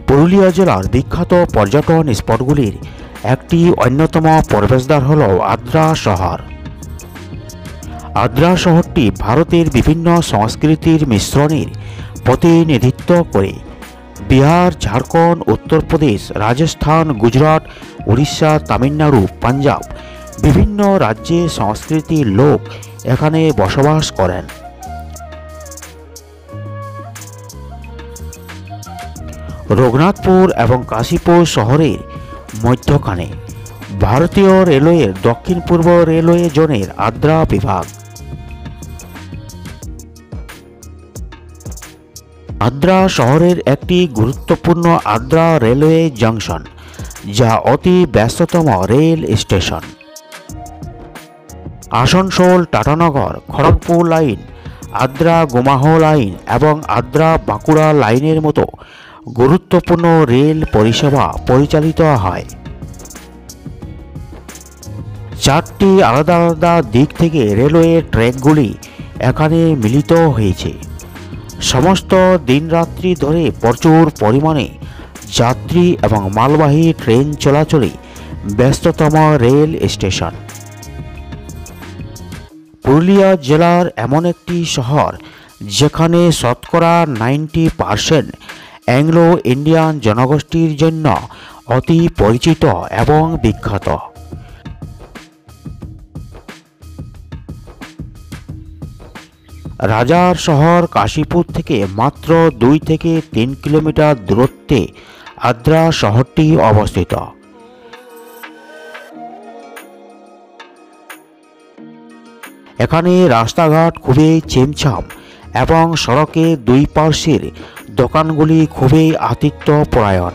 পুরুলিয়া জেলার বিখ্যাত পর্যটন স্পটগুলির একটি অন্যতম প্রবেশদ্বার হল আদ্রা শহর। আদ্রা শহরটি ভারতের বিভিন্ন সংস্কৃতির মিশ্রণের প্রতিনিধিত্ব করে। বিহার, ঝাড়খণ্ড, উত্তরপ্রদেশ, রাজস্থান, গুজরাট, উড়িষ্যা, তামিলনাড়ু, পাঞ্জাব বিভিন্ন রাজ্যের সংস্কৃতির লোক এখানে বসবাস করেন। রঘুনাথপুর এবং কাশীপুর শহরের মধ্যখানে ভারতীয় রেলওয়ের দক্ষিণ পূর্ব রেলওয়ে জোনের আদ্রা বিভাগ। আদ্রা শহরের একটি গুরুত্বপূর্ণ আদ্রা রেলওয়ে জংশন, যা অতি ব্যস্ততম rail station. Asansol Tatanagar Kharagpur line, Adra Gomoh line এবং আদ্রা বাঁকুড়া লাইনের মতো গুরুত্বপূর্ণ রেল পরিষেবা পরিচালিত হয়। চারটি আলাদা আলাদা দিক থেকে রেলওয়ে ট্র্যাকগুলি এখানে মিলিত হয়েছে। সমস্ত দিনরাত্রি ধরে প্রচুর পরিমাণে যাত্রী এবং মালবাহী ট্রেন চলাচলে ব্যস্ততম রেল স্টেশন। পুরুলিয়া জেলার এমন একটি শহর যেখানে শতকরা 90% অ্যাংলো ইন্ডিয়ান জনগোষ্ঠীর জন্য অতি পরিচিত এবং বিখ্যাত। রাজার শহর কাশীপুর থেকে মাত্র 2 থেকে 3 কিলোমিটার দূরত্বে আদ্রা শহরটি অবস্থিত। এখানে রাস্তাঘাট খুবই ছিমছাম এবং সড়কের দুই পার্শ্বের দোকানগুলি খুবই আতিথ্যপরায়ণ।